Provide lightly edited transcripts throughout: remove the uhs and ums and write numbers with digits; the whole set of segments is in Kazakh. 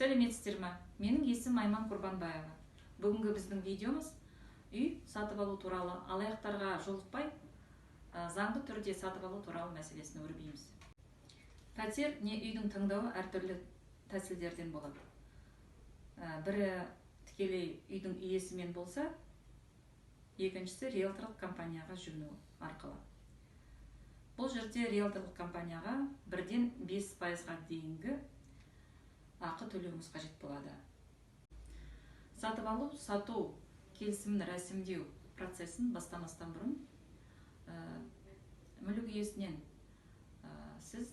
Сәлеметсіздер ме? Менің есім Айман Құрбанбаева. Бүгінгі біздің видеомыз үй сатып алу туралы, алаяқтарға жолықпай заңды түрде сатып алу туралы мәселесін өрбейміз. Пәтер не үйдің таңдауы әртүрлі тәсілдерден болады. Бірі тікелей үйдің иесімен болса, екіншісі риэлторлық компанияға жүгіну арқылы. Бұл жерде риэлторлық компанияға 1-5%-ға дейінгі ақы төлеуіміз қажет болады. Сатып алу, сату келісімін рәсімдеу процесін бастамастан бұрын мүлік иесінен сіз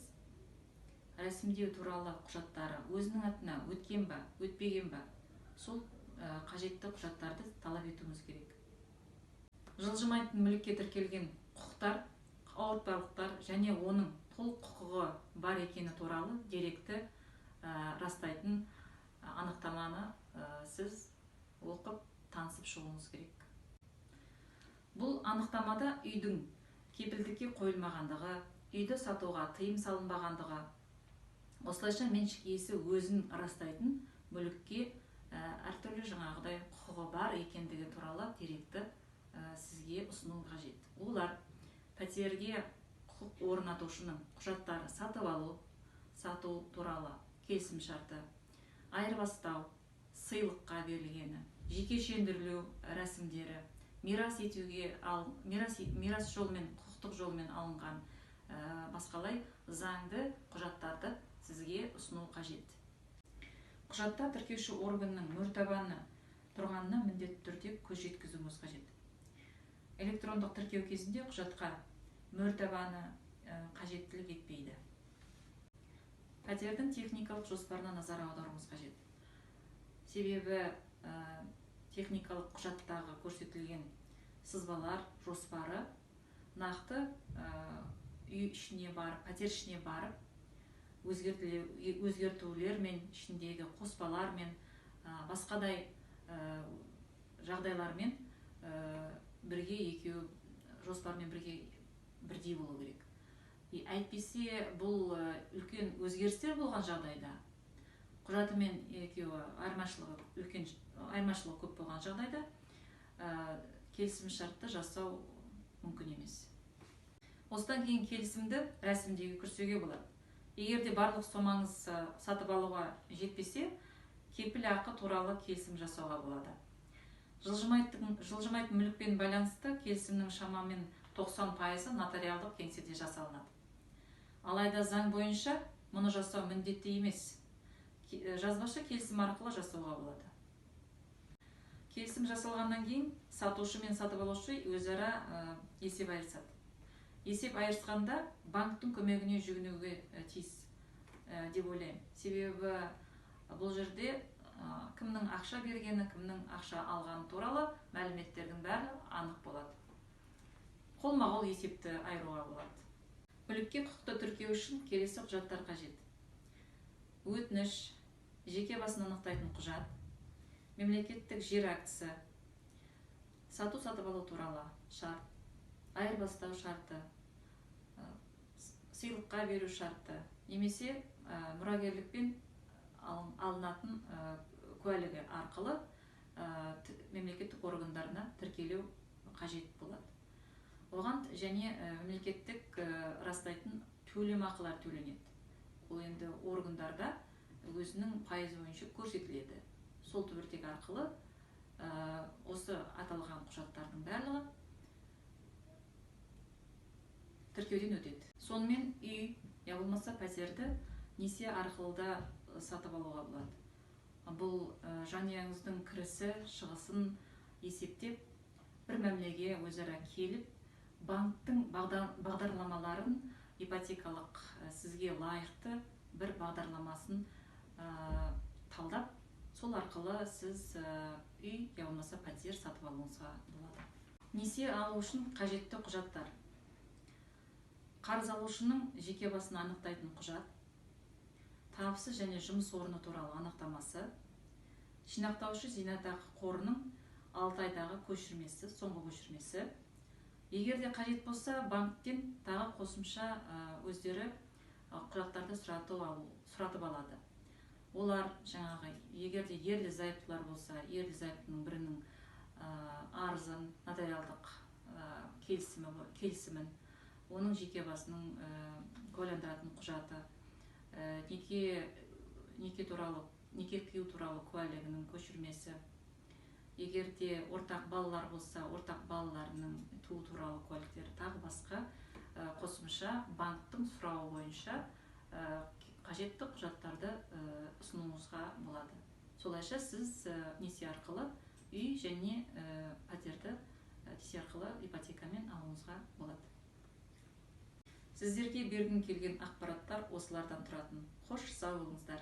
рәсімдеу туралы құжаттары өзінің атына өткен ба, өтпеген ба, сол қажетті құжаттарды талап етуіміз керек. Жылжымайтын мүлікке тіркелген құқықтар, ауыртпалықтар және оның толық құқығы бар екені туралы деректі растайтын анықтаманы сіз оқып танысып шығуыңыз керек. Бұл анықтамада үйдің кепілдікке қойылмағандығы, үйді сатуға тыйым салынбағандығы, осылайша меншік иесі өзін растайтын мүлікке әртүрлі жаңағыдай құқығы бар екендігі туралы деректі сізге ұсыну қажет. Олар пәтерге құқық орнатушының құжаттары, сатып алу, сату туралы келісім шарты, айырбастау, сыйлыққа берілгені, жекешелендірілу рәсімдері, мирас жолмен, құқықтық жолмен алынған басқалай заңды құжаттарды сізге ұсыну қажет. Құжатта тіркеуші органның мөртабаны тұрғанына міндетті түрде көз жеткізуіміз қажет. Электрондық тіркеу кезінде құжатқа мөртабаны қажеттілік етпейді. Пәтердің техникалық жоспарына назар аударуымыз қажет. Себебі техникалық құжаттағы көрсетілген сызбалар, жоспары нақты үй ішіне барып, пәтер ішіне барып, өзгертулер мен ішіндегі қоспалар мен басқадай жағдайлармен бірге екеу жоспармен бірдей болу керек. Әйтпесе бұл үлкен өзгерістер болған жағдайда, құжатымен екеуі айырмашылығы көп болған жағдайда келісім шартты жасау мүмкін емес. Осыдан кейін келісімді рәсімдеуге кірісуге болады. Егерде барлық сомаңыз сатып алуға жетпесе, кепіл ақы туралы келісім жасауға болады. Жылжымайтын мүлікпен байланысты келісімнің шамамен 90% нотариалдық кеңседе жасалынады. Алайда заң бойынша мұны жасау міндетті емес. Жазбаша келісім арқылы жасауға болады. Келісім жасалғаннан кейін сатушы мен сатып алушы өзара есеп айырысады. Есеп айырысқанда банктың көмегіне жүгінуге тиіс деп ойлаймын. Себебі бұл жерде кімнің ақша бергені, кімнің ақша алғаны туралы мәліметтердің бәрі анық болады. Қолма-қол есепті айыруға болады. Мүлікке құқықты тіркеу үшін келесі құжаттар қажет. Өтініш, жеке басын анықтайтын құжат, мемлекеттік жер актісі, сату-сатып алу туралы шарт, айырбастау шарты, сыйлыққа беру шарты, немесе мұрагерлікпен алынатын куәлігі арқылы мемлекеттік органдарына тіркелу қажет болады. Оған және мемлекеттік растайтын төлемақылар төленеді. Ол енді органдарда өзінің пайызы бойынша көрсетіледі. Сол түбіртек арқылы осы аталған құжаттардың барлығы тіркеуден өтеді. Сонымен үй, я болмаса пәтерді несие арқылы да сатып алуға болады. Бұл жанұяңыздың кірісі, шығысын есептеп, бір мәмілеге өзара келіп, банктың бағдарламаларын, ипотекалық сізге лайықты бір бағдарламасын талдап, сол арқылы сіз үй, я болмаса пәтер сатып алуыңызға болады. Несие алу үшін қажетті құжаттар. Қарыз алушының жеке басын анықтайтын құжат, табысы және жұмыс орны туралы анықтамасы, жинақтаушы зейнетақы қорының 6 айдағы көшірмесі, соңғы көшірмесі. Егерде қажет болса, банктен тағы қосымша өздері құжаттарды сұратып алады. олар жаңағы егерде ерлі зайыптылар болса, ерлі зайыптының бірінің арызын, нотариалдық келісімін, оның жеке басының куәландыратын құжаты, неке қию туралы куәлігінің көшірмесі, егерде ортақ балалар болса, ортақ балаларының туу туралы куәліктері, тағы басқа қосымша банктың сұрауы бойынша қажетті құжаттарды ұсынуыңызға болады. Солайша сіз несие арқылы үй және пәтерді несие арқылы ипотекамен алуыңызға болады. Сіздерге бергім келген ақпараттар осылардан тұратын. Қош, сау болыңыздар.